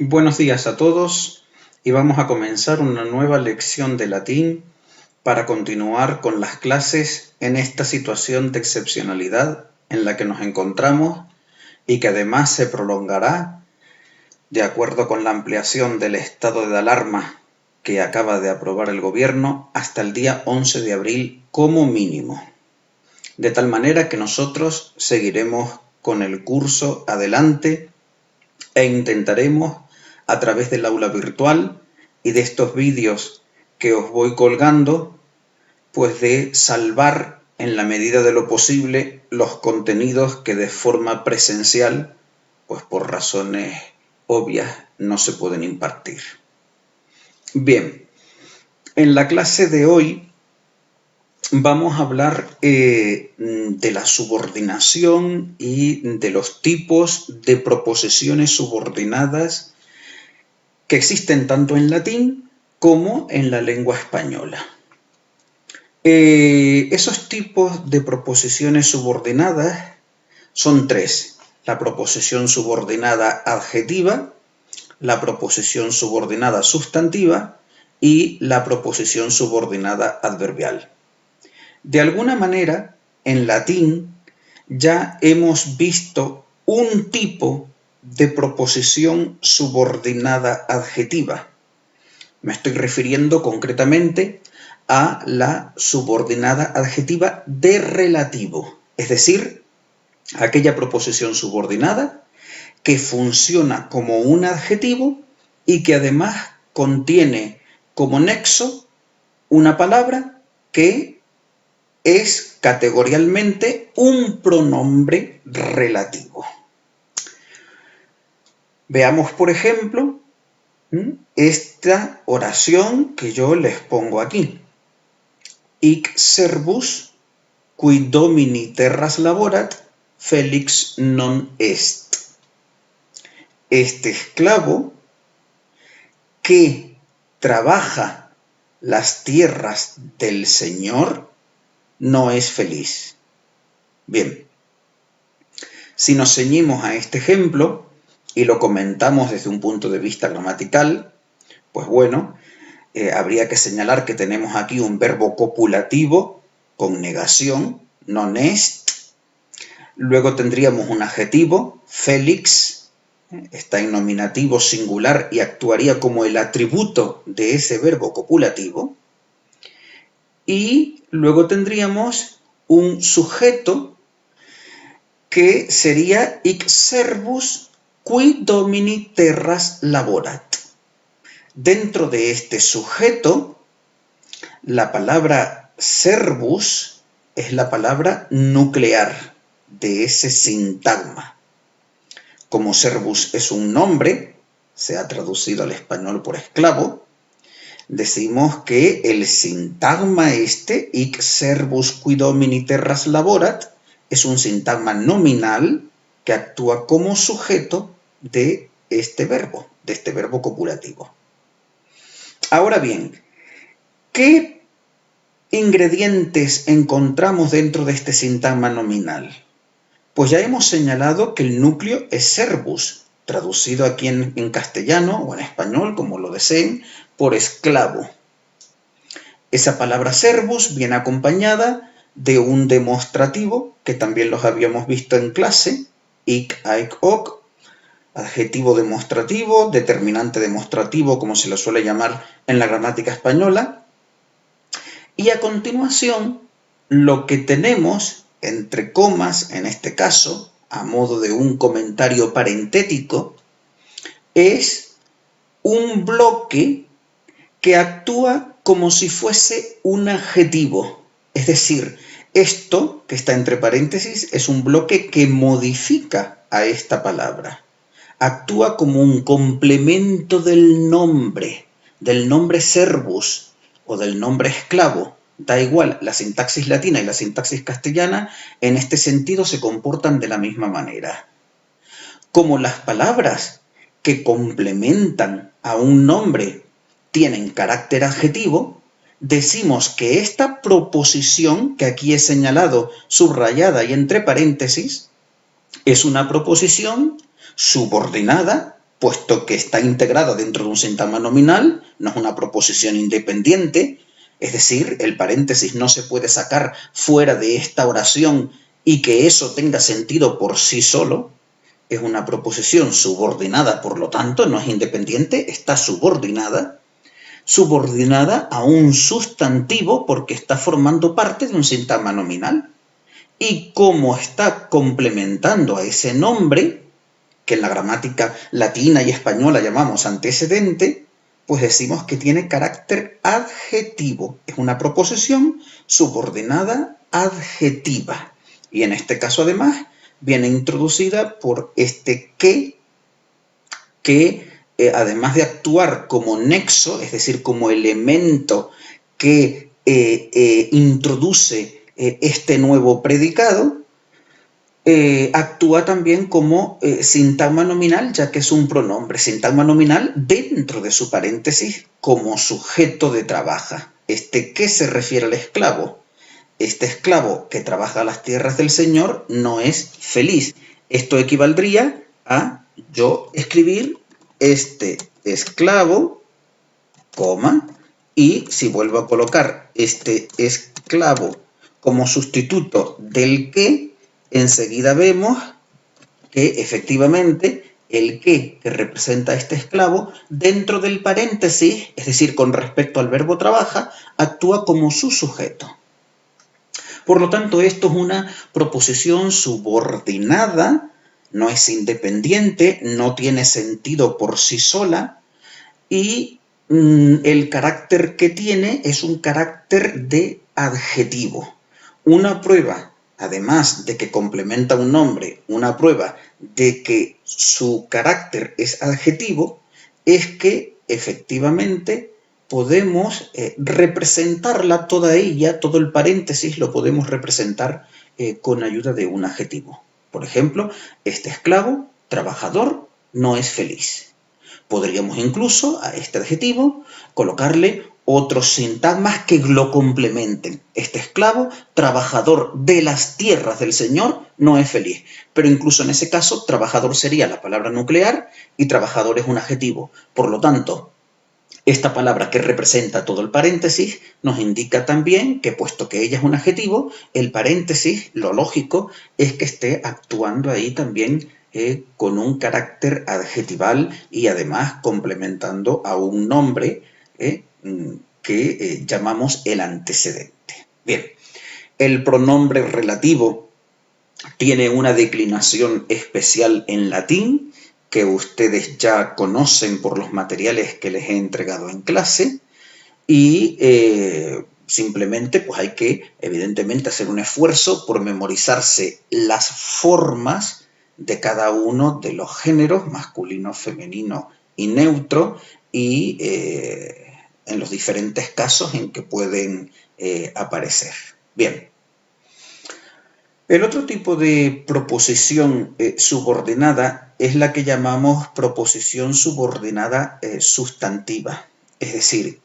Buenos días a todos y vamos a comenzar una nueva lección de latín para continuar con las clases en esta situación de excepcionalidad en la que nos encontramos y que además se prolongará de acuerdo con la ampliación del estado de alarma que acaba de aprobar el gobierno hasta el día 11 de abril como mínimo. De tal manera que nosotros seguiremos con el curso adelante e intentaremos a través del aula virtual y de estos vídeos que os voy colgando, pues de salvar en la medida de lo posible los contenidos que de forma presencial, pues por razones obvias, no se pueden impartir. Bien, en la clase de hoy vamos a hablar de la subordinación y de los tipos de proposiciones subordinadas que existen tanto en latín como en la lengua española. Esos tipos de proposiciones subordinadas son tres: la proposición subordinada adjetiva, la proposición subordinada sustantiva y la proposición subordinada adverbial. De alguna manera, en latín ya hemos visto un tipo de proposición subordinada adjetiva. Me estoy refiriendo concretamente a la subordinada adjetiva de relativo, es decir, aquella proposición subordinada que funciona como un adjetivo y que además contiene como nexo una palabra que es categorialmente un pronombre relativo. Veamos, por ejemplo, esta oración que yo les pongo aquí. Hic servus, qui domini terras laborat, felix non est. Este esclavo que trabaja las tierras del Señor no es feliz. Bien, si nos ceñimos a este ejemplo y lo comentamos desde un punto de vista gramatical, pues bueno, habría que señalar que tenemos aquí un verbo copulativo con negación, non est. Luego tendríamos un adjetivo, felix, está en nominativo singular y actuaría como el atributo de ese verbo copulativo. Y luego tendríamos un sujeto que sería hic servus qui domini terras laborat. Dentro de este sujeto, la palabra servus es la palabra nuclear de ese sintagma. Como servus es un nombre, se ha traducido al español por esclavo, decimos que el sintagma este, hic servus qui domini terras laborat, es un sintagma nominal que actúa como sujeto de este verbo copulativo. Ahora bien, ¿qué ingredientes encontramos dentro de este sintagma nominal? Pues ya hemos señalado que el núcleo es servus, traducido aquí en castellano o en español, como lo deseen, por esclavo. Esa palabra servus viene acompañada de un demostrativo, que también los habíamos visto en clase, hic, haec, hoc, adjetivo demostrativo, determinante demostrativo, como se lo suele llamar en la gramática española. Y a continuación, lo que tenemos, entre comas, en este caso, a modo de un comentario parentético, es un bloque que actúa como si fuese un adjetivo. Es decir, esto que está entre paréntesis es un bloque que modifica a esta palabra. Actúa como un complemento del nombre servus o del nombre esclavo. Da igual, la sintaxis latina y la sintaxis castellana en este sentido se comportan de la misma manera. Como las palabras que complementan a un nombre tienen carácter adjetivo, decimos que esta proposición, que aquí he señalado subrayada y entre paréntesis, es una proposición subordinada puesto que está integrada dentro de un sintagma nominal, no es una proposición independiente, es decir, el paréntesis no se puede sacar fuera de esta oración y que eso tenga sentido por sí solo. Es una proposición subordinada, por lo tanto, no es independiente, está subordinada a un sustantivo porque está formando parte de un sintagma nominal. Y como está complementando a ese nombre, que en la gramática latina y española llamamos antecedente, pues decimos que tiene carácter adjetivo. Es una proposición subordinada adjetiva. Y en este caso, además, viene introducida por este que además de actuar como nexo, es decir, como elemento que introduce este nuevo predicado, actúa también como sintagma nominal, ya que es un pronombre. Sintagma nominal dentro de su paréntesis como sujeto de trabaja. ¿Qué se refiere al esclavo? Este esclavo que trabaja las tierras del Señor no es feliz. Esto equivaldría a yo escribir este esclavo, coma, y si vuelvo a colocar este esclavo como sustituto del que, enseguida vemos que efectivamente el que representa a este esclavo, dentro del paréntesis, es decir, con respecto al verbo trabaja, actúa como su sujeto. Por lo tanto, esto es una proposición subordinada, no es independiente, no tiene sentido por sí sola y el carácter que tiene es un carácter de adjetivo. Una prueba, además de que complementa un nombre, una prueba de que su carácter es adjetivo, es que efectivamente podemos representarla toda ella, todo el paréntesis lo podemos representar con ayuda de un adjetivo. Por ejemplo, este esclavo, trabajador, no es feliz. Podríamos incluso a este adjetivo colocarle otros sintagmas que lo complementen. Este esclavo, trabajador de las tierras del Señor, no es feliz. Pero incluso en ese caso, trabajador sería la palabra nuclear y trabajador es un adjetivo. Por lo tanto, esta palabra que representa todo el paréntesis nos indica también que, puesto que ella es un adjetivo, el paréntesis, lo lógico, es que esté actuando ahí también con un carácter adjetival y además complementando a un nombre que llamamos el antecedente. Bien, el pronombre relativo tiene una declinación especial en latín que ustedes ya conocen por los materiales que les he entregado en clase y simplemente pues hay que evidentemente hacer un esfuerzo por memorizarse las formas de cada uno de los géneros, masculino, femenino y neutro, y en los diferentes casos en que pueden aparecer. Bien. El otro tipo de proposición subordinada es la que llamamos proposición subordinada sustantiva. Es decir,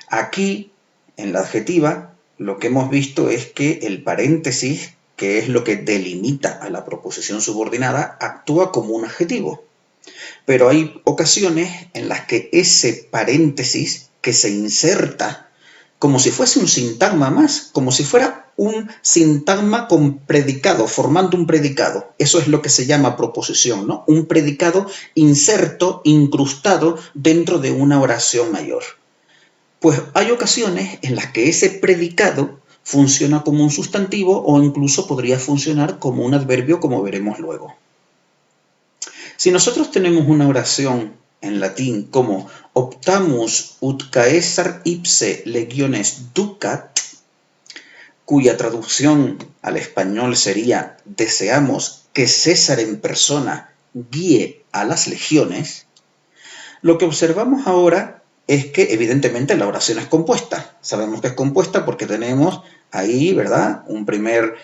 aquí en la adjetiva lo que hemos visto es que el paréntesis, que es lo que delimita a la proposición subordinada, actúa como un adjetivo. Pero hay ocasiones en las que ese paréntesis que se inserta como si fuese un sintagma más, como si fuera un sintagma con predicado, formando un predicado. Eso es lo que se llama proposición, ¿no? Un predicado inserto, incrustado dentro de una oración mayor. Pues hay ocasiones en las que ese predicado funciona como un sustantivo o incluso podría funcionar como un adverbio, como veremos luego. Si nosotros tenemos una oración en latín como optamus ut Caesar ipse legiones ducat, cuya traducción al español sería deseamos que César en persona guíe a las legiones, lo que observamos ahora es que evidentemente la oración es compuesta. Sabemos que es compuesta porque tenemos ahí, ¿verdad?, un primer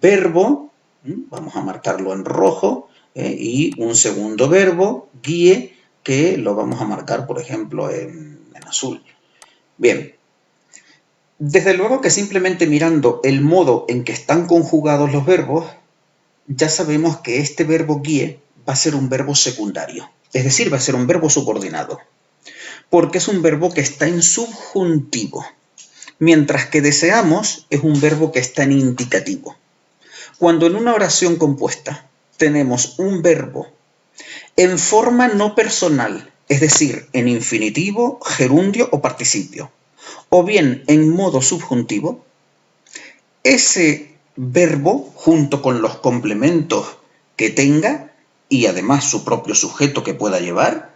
verbo, vamos a marcarlo en rojo, y un segundo verbo, guíe, que lo vamos a marcar, por ejemplo, en azul. Bien, desde luego que simplemente mirando el modo en que están conjugados los verbos, ya sabemos que este verbo guíe a ser un verbo secundario, es decir, va a ser un verbo subordinado, porque es un verbo que está en subjuntivo, mientras que deseamos es un verbo que está en indicativo. Cuando en una oración compuesta tenemos un verbo en forma no personal, es decir, en infinitivo, gerundio o participio, o bien en modo subjuntivo, ese verbo, junto con los complementos que tenga y además su propio sujeto que pueda llevar,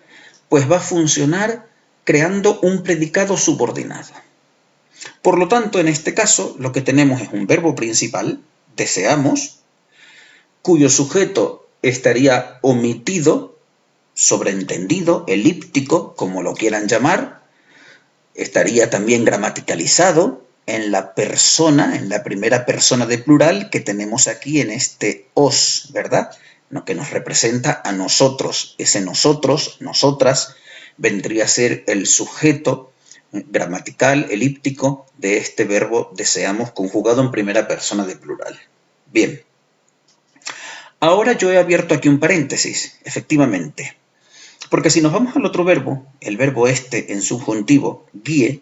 pues va a funcionar creando un predicado subordinado. Por lo tanto, en este caso, lo que tenemos es un verbo principal, deseamos, cuyo sujeto estaría omitido, sobreentendido, elíptico, como lo quieran llamar, estaría también gramaticalizado en la persona, en la primera persona de plural que tenemos aquí en este os, ¿verdad? Lo que nos representa a nosotros. Ese nosotros, nosotras, vendría a ser el sujeto gramatical, elíptico, de este verbo deseamos conjugado en primera persona de plural. Bien. Ahora yo he abierto aquí un paréntesis, efectivamente. Porque si nos vamos al otro verbo, el verbo este en subjuntivo, guíe,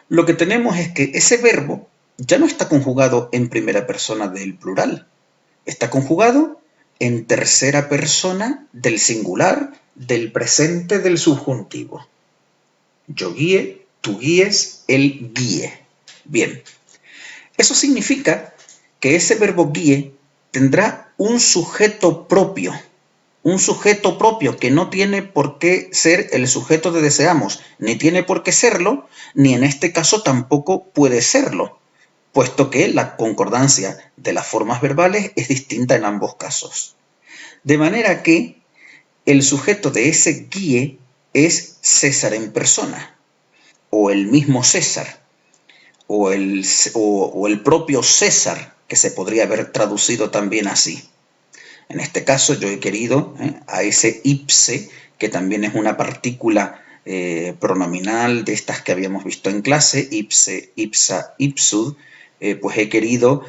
lo que tenemos es que ese verbo ya no está conjugado en primera persona del plural, está conjugado en tercera persona del singular del presente del subjuntivo. Yo guíe, tú guíes, él guíe. Bien, eso significa que ese verbo guíe tendrá un sujeto propio que no tiene por qué ser el sujeto de deseamos, ni tiene por qué serlo, ni en este caso tampoco puede serlo, puesto que la concordancia de las formas verbales es distinta en ambos casos. De manera que el sujeto de ese guíe es César en persona, o el mismo César, o el propio César, que se podría haber traducido también así. En este caso yo he querido a ese ipse, que también es una partícula pronominal de estas que habíamos visto en clase, ipse, ipsa, ipsud, pues he querido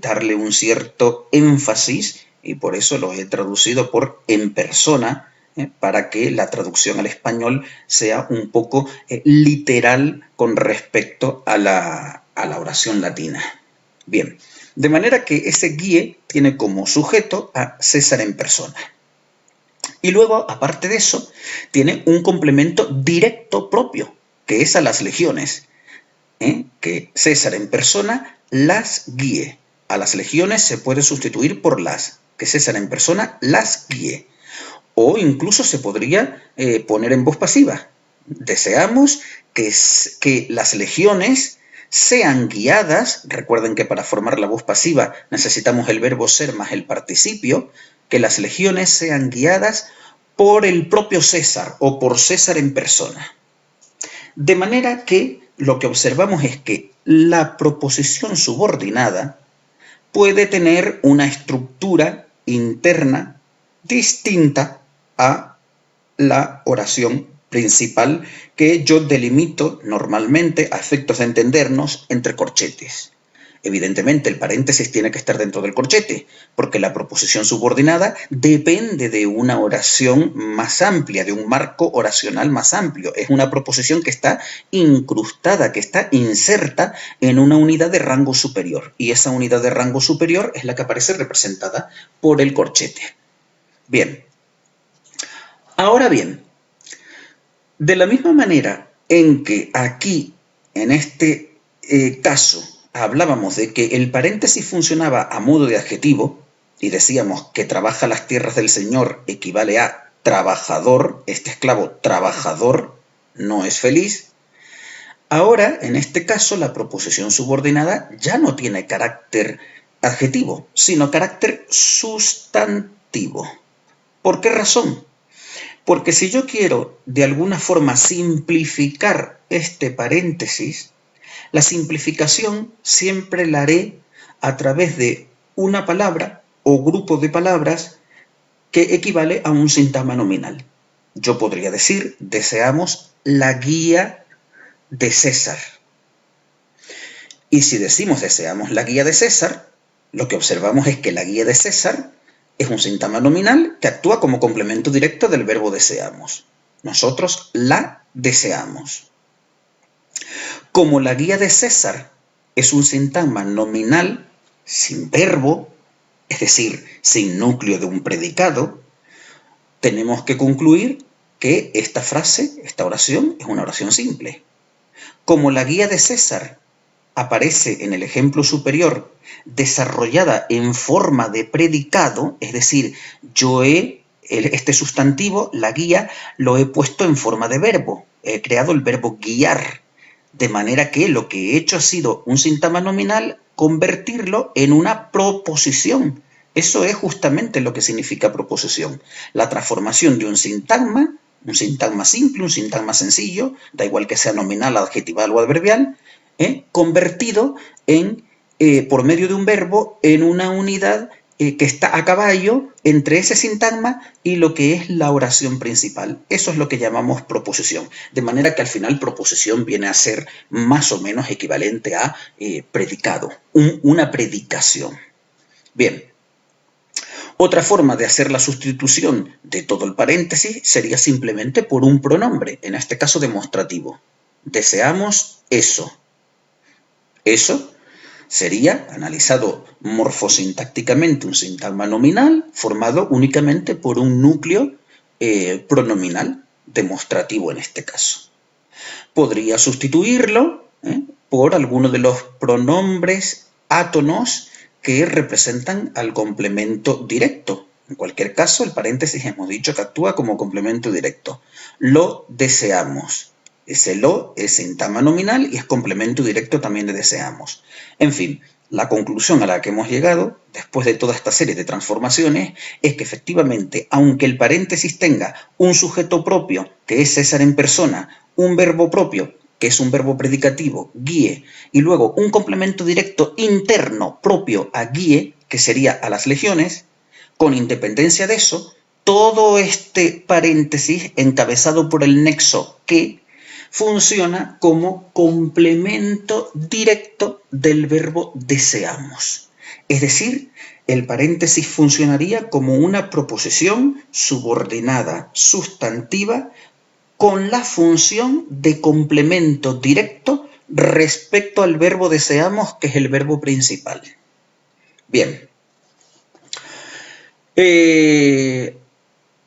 darle un cierto énfasis y por eso lo he traducido por en persona, para que la traducción al español sea un poco literal con respecto a la oración latina. Bien, de manera que ese guíe tiene como sujeto a César en persona. Y luego, aparte de eso, tiene un complemento directo propio, que es a las legiones, que César en persona las guíe. A las legiones se puede sustituir por las, que César en persona las guíe. O incluso se podría poner en voz pasiva. Deseamos que las legiones sean guiadas, recuerden que para formar la voz pasiva necesitamos el verbo ser más el participio, que las legiones sean guiadas por el propio César o por César en persona. De manera que lo que observamos es que la proposición subordinada puede tener una estructura interna distinta a la oración principal que yo delimito normalmente a efectos de entendernos entre corchetes. Evidentemente el paréntesis tiene que estar dentro del corchete, porque la proposición subordinada depende de una oración más amplia, de un marco oracional más amplio. Es una proposición que está incrustada, que está inserta en una unidad de rango superior. Y esa unidad de rango superior es la que aparece representada por el corchete. Bien. Ahora bien, de la misma manera en que aquí, en este caso, hablábamos de que el paréntesis funcionaba a modo de adjetivo y decíamos que trabaja las tierras del Señor equivale a trabajador, este esclavo trabajador no es feliz. Ahora, en este caso, la proposición subordinada ya no tiene carácter adjetivo, sino carácter sustantivo. ¿Por qué razón? Porque si yo quiero de alguna forma simplificar este paréntesis, la simplificación siempre la haré a través de una palabra o grupo de palabras que equivale a un sintagma nominal. Yo podría decir, deseamos la guía de César. Y si decimos deseamos la guía de César, lo que observamos es que la guía de César Es un sintagma nominal que actúa como complemento directo del verbo deseamos. Nosotros la deseamos. Como la guía de César es un sintagma nominal sin verbo, es decir, sin núcleo de un predicado, tenemos que concluir que esta frase, esta oración, es una oración simple. Como la guía de César aparece en el ejemplo superior desarrollada en forma de predicado, es decir, este sustantivo, la guía, lo he puesto en forma de verbo, he creado el verbo guiar, de manera que lo que he hecho ha sido un sintagma nominal, convertirlo en una proposición. Eso es justamente lo que significa proposición, la transformación de un sintagma simple, un sintagma sencillo, da igual que sea nominal, adjetival o adverbial, convertido por medio de un verbo en una unidad que está a caballo entre ese sintagma y lo que es la oración principal. Eso es lo que llamamos proposición. De manera que al final proposición viene a ser más o menos equivalente a predicado, una predicación. Bien. Otra forma de hacer la sustitución de todo el paréntesis sería simplemente por un pronombre, en este caso demostrativo. Deseamos eso. Eso sería, analizado morfosintácticamente, un sintagma nominal formado únicamente por un núcleo pronominal, demostrativo en este caso. Podría sustituirlo por alguno de los pronombres átonos que representan al complemento directo. En cualquier caso, el paréntesis hemos dicho que actúa como complemento directo. Lo deseamos. Ese lo es sintagma nominal y es complemento directo también de deseamos. En fin, la conclusión a la que hemos llegado, después de toda esta serie de transformaciones, es que efectivamente, aunque el paréntesis tenga un sujeto propio, que es César en persona, un verbo propio, que es un verbo predicativo, guíe, y luego un complemento directo interno propio a guíe, que sería a las legiones, con independencia de eso, todo este paréntesis encabezado por el nexo que funciona como complemento directo del verbo deseamos. Es decir, el paréntesis funcionaría como una proposición subordinada sustantiva con la función de complemento directo respecto al verbo deseamos, que es el verbo principal. Bien.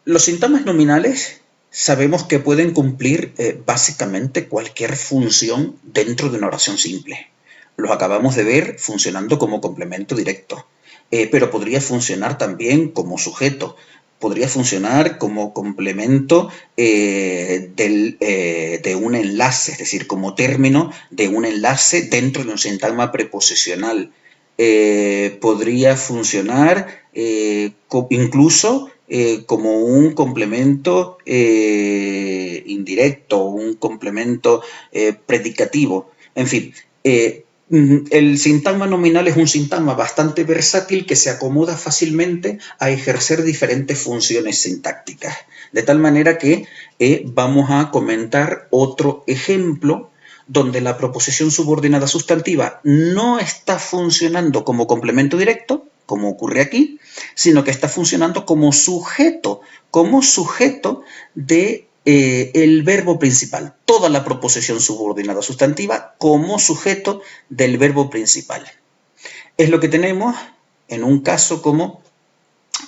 Los sintagmas nominales sabemos que pueden cumplir básicamente cualquier función dentro de una oración simple. Los acabamos de ver funcionando como complemento directo, pero podría funcionar también como sujeto, podría funcionar como complemento de un enlace, es decir, como término de un enlace dentro de un sintagma preposicional. Podría funcionar incluso como un complemento indirecto, un complemento predicativo. En fin, el sintagma nominal es un sintagma bastante versátil que se acomoda fácilmente a ejercer diferentes funciones sintácticas. De tal manera que vamos a comentar otro ejemplo donde la proposición subordinada sustantiva no está funcionando como complemento directo, como ocurre aquí, sino que está funcionando como sujeto de el verbo principal. Toda la proposición subordinada sustantiva como sujeto del verbo principal. Es lo que tenemos en un caso como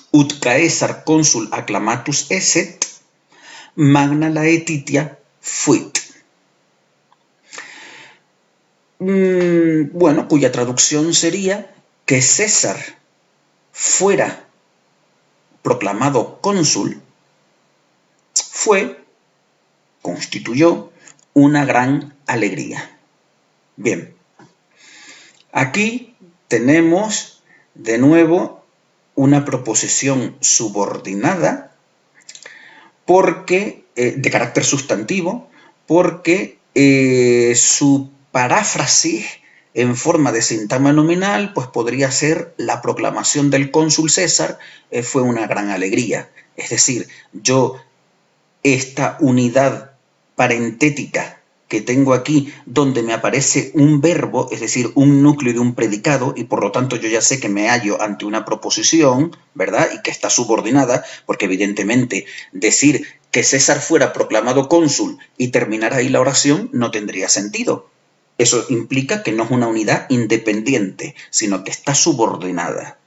ut Caesar consul acclamatus esset, magna laetitia fuit. Bueno, cuya traducción sería que César fuera proclamado cónsul, constituyó una gran alegría. Bien, aquí tenemos de nuevo una proposición subordinada porque, de carácter sustantivo, porque su paráfrasis en forma de sintagma nominal pues podría ser la proclamación del cónsul César fue una gran alegría. Es decir, esta unidad parentética que tengo aquí donde me aparece un verbo, es decir, un núcleo de un predicado, y por lo tanto yo ya sé que me hallo ante una proposición, ¿verdad? Y que está subordinada, porque evidentemente decir que César fuera proclamado cónsul y terminar ahí la oración no tendría sentido. Eso implica que no es una unidad independiente, sino que está subordinada.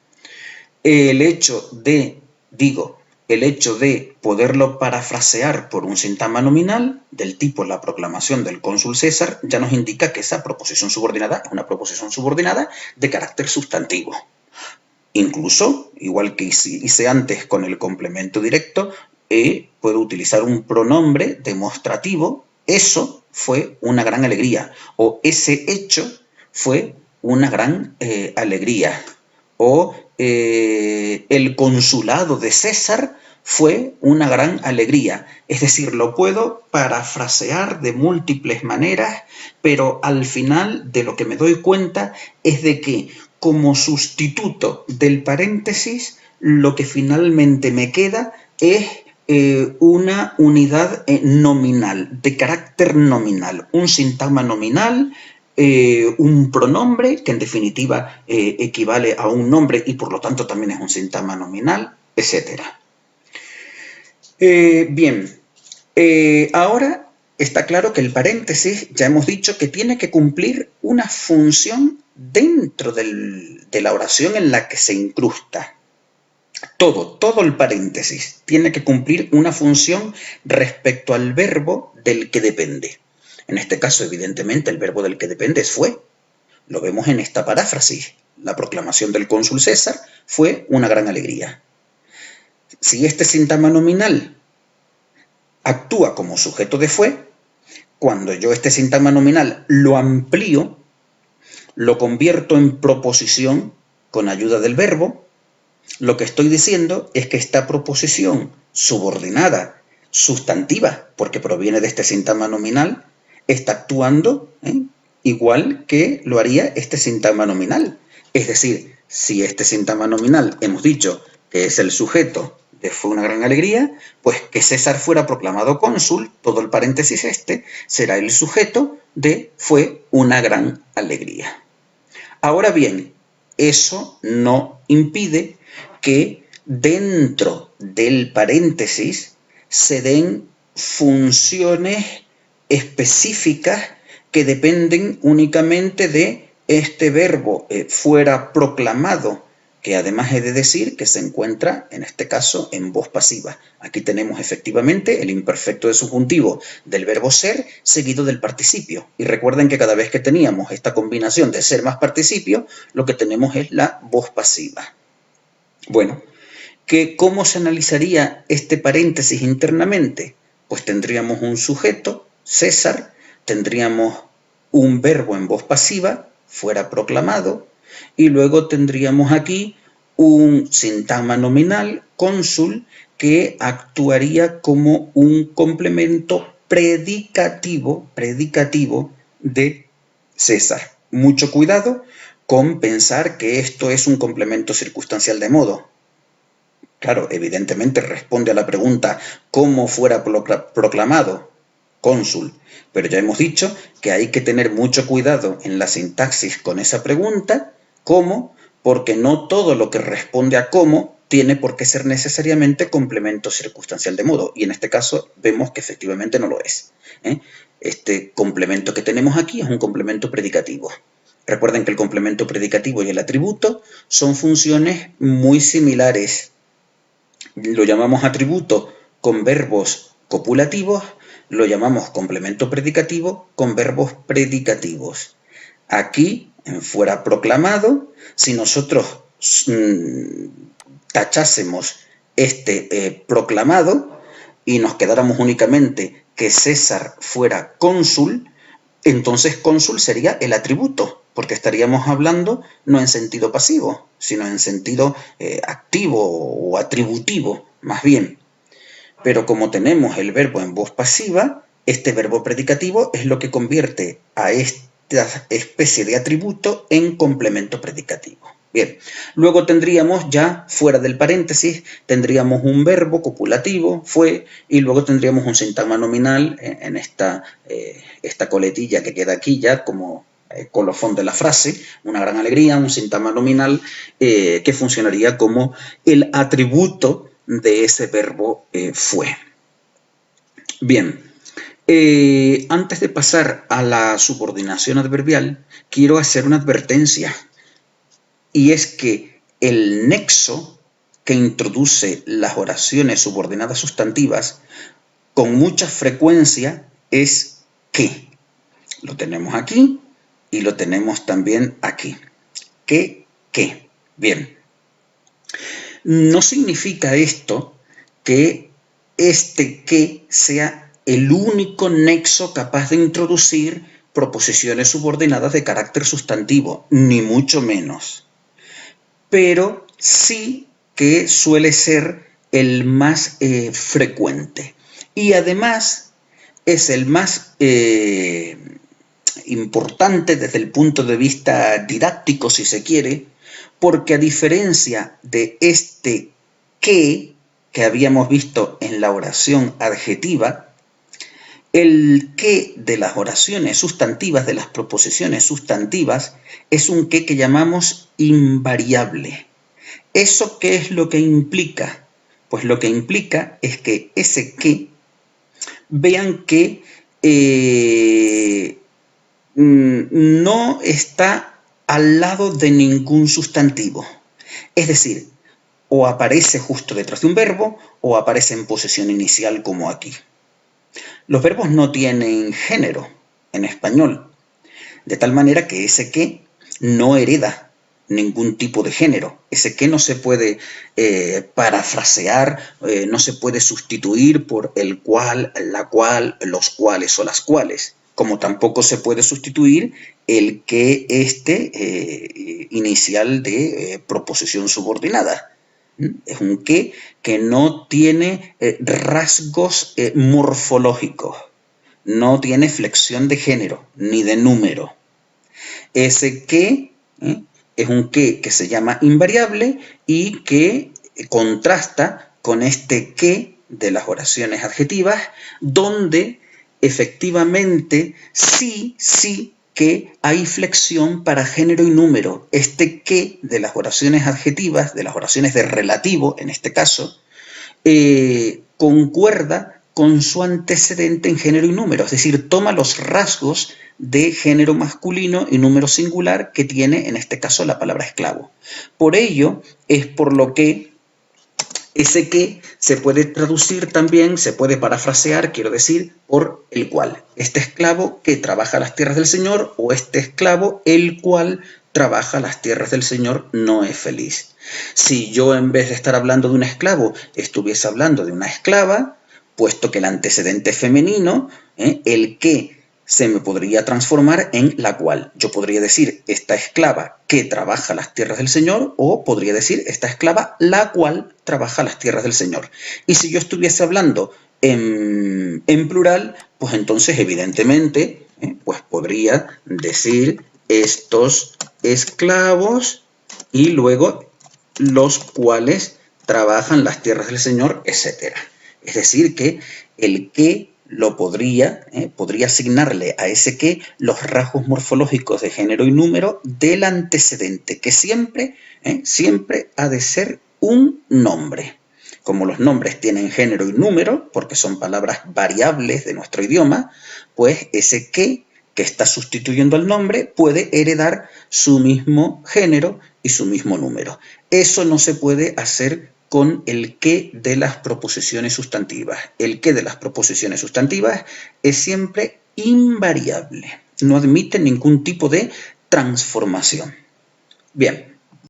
El hecho de poderlo parafrasear por un sintagma nominal del tipo la proclamación del cónsul César ya nos indica que esa proposición subordinada es una proposición subordinada de carácter sustantivo. Incluso, igual que hice antes con el complemento directo, puedo utilizar un pronombre demostrativo. Eso fue una gran alegría, o ese hecho fue una gran alegría, o el consulado de César fue una gran alegría. Es decir, lo puedo parafrasear de múltiples maneras, pero al final de lo que me doy cuenta es de que como sustituto del paréntesis, lo que finalmente me queda es una unidad nominal, de carácter nominal, un sintagma nominal, un pronombre, que en definitiva equivale a un nombre y por lo tanto también es un sintagma nominal, etc. Bien, ahora está claro que el paréntesis, ya hemos dicho que tiene que cumplir una función dentro de la oración en la que se incrusta. Todo el paréntesis tiene que cumplir una función respecto al verbo del que depende. En este caso, evidentemente, el verbo del que depende es fue. Lo vemos en esta paráfrasis. La proclamación del cónsul César fue una gran alegría. Si este sintagma nominal actúa como sujeto de fue, cuando yo este sintagma nominal lo amplío, lo convierto en proposición con ayuda del verbo, lo que estoy diciendo es que esta proposición subordinada, sustantiva, porque proviene de este sintagma nominal, está actuando igual que lo haría este sintagma nominal. Es decir, si este sintagma nominal hemos dicho que es el sujeto de fue una gran alegría, pues que César fuera proclamado cónsul, todo el paréntesis será el sujeto de fue una gran alegría. Ahora bien, eso no impide que dentro del paréntesis se den funciones específicas que dependen únicamente de este verbo fuera proclamado, que además he de decir que se encuentra, en este caso, en voz pasiva. Aquí tenemos efectivamente el imperfecto de subjuntivo del verbo ser seguido del participio. Y recuerden que cada vez que teníamos esta combinación de ser más participio, lo que tenemos es la voz pasiva. Bueno, ¿cómo se analizaría este paréntesis internamente? Pues tendríamos un sujeto, César, tendríamos un verbo en voz pasiva, fuera proclamado, y luego tendríamos aquí un sintagma nominal, cónsul, que actuaría como un complemento predicativo de César. Mucho cuidado con pensar que esto es un complemento circunstancial de modo. Claro, evidentemente responde a la pregunta ¿cómo fuera proclamado cónsul? Pero ya hemos dicho que hay que tener mucho cuidado en la sintaxis con esa pregunta, ¿cómo? Porque no todo lo que responde a cómo tiene por qué ser necesariamente complemento circunstancial de modo, y en este caso vemos que efectivamente no lo es. Este complemento que tenemos aquí es un complemento predicativo. Recuerden que el complemento predicativo y el atributo son funciones muy similares. Lo llamamos atributo con verbos copulativos, lo llamamos complemento predicativo con verbos predicativos. Aquí, en fuera proclamado, si nosotros tachásemos este proclamado y nos quedáramos únicamente que César fuera cónsul, entonces cónsul sería el atributo, porque estaríamos hablando no en sentido pasivo, sino en sentido activo o atributivo, más bien. Pero como tenemos el verbo en voz pasiva, este verbo predicativo es lo que convierte a esta especie de atributo en complemento predicativo. Bien, luego tendríamos ya, fuera del paréntesis, tendríamos un verbo copulativo, fue, y luego tendríamos un sintagma nominal en esta coletilla que queda aquí ya como colofón de la frase, una gran alegría, un sintagma nominal que funcionaría como el atributo de ese verbo fue. Bien, antes de pasar a la subordinación adverbial, quiero hacer una advertencia, y es que el nexo que introduce las oraciones subordinadas sustantivas con mucha frecuencia es que. Lo tenemos aquí y lo tenemos también aquí. Que. Bien. No significa esto que este que sea el único nexo capaz de introducir proposiciones subordinadas de carácter sustantivo, ni mucho menos. Pero sí que suele ser el más frecuente. Y además es el más importante desde el punto de vista didáctico, si se quiere, porque a diferencia de este que habíamos visto en la oración adjetiva, el que de las oraciones sustantivas, de las proposiciones sustantivas, es un que llamamos invariable. ¿Eso qué es lo que implica? Pues lo que implica es que ese que, vean que no está al lado de ningún sustantivo. Es decir, o aparece justo detrás de un verbo o aparece en posesión inicial como aquí. Los verbos no tienen género en español, de tal manera que ese que no hereda ningún tipo de género. Ese que no se puede parafrasear, no se puede sustituir por el cual, la cual, los cuales o las cuales, como tampoco se puede sustituir el que inicial de proposición subordinada. Es un que no tiene rasgos morfológicos, no tiene flexión de género ni de número. Ese que es un que se llama invariable y que contrasta con este que de las oraciones adjetivas, donde efectivamente sí que hay flexión para género y número. Este que de las oraciones adjetivas, de las oraciones de relativo, en este caso, concuerda con su antecedente en género y número, es decir, toma los rasgos de género masculino y número singular que tiene en este caso la palabra esclavo. Por ello es por lo que ese que se puede traducir también, se puede parafrasear, quiero decir, por el cual. Este esclavo que trabaja las tierras del Señor, o este esclavo el cual trabaja las tierras del Señor, no es feliz. Si yo en vez de estar hablando de un esclavo, estuviese hablando de una esclava, puesto que el antecedente es femenino, el que se me podría transformar en la cual. Yo podría decir esta esclava que trabaja las tierras del Señor, o podría decir esta esclava la cual trabaja las tierras del Señor. Y si yo estuviese hablando en plural, pues entonces evidentemente pues podría decir estos esclavos y luego los cuales trabajan las tierras del Señor, etc. Es decir, que el que lo podría asignarle a ese que los rasgos morfológicos de género y número del antecedente, que siempre ha de ser un nombre. Como los nombres tienen género y número, porque son palabras variables de nuestro idioma, pues ese que está sustituyendo al nombre puede heredar su mismo género y su mismo número. Eso no se puede hacer con el que de las proposiciones sustantivas. El que de las proposiciones sustantivas es siempre invariable, no admite ningún tipo de transformación. Bien,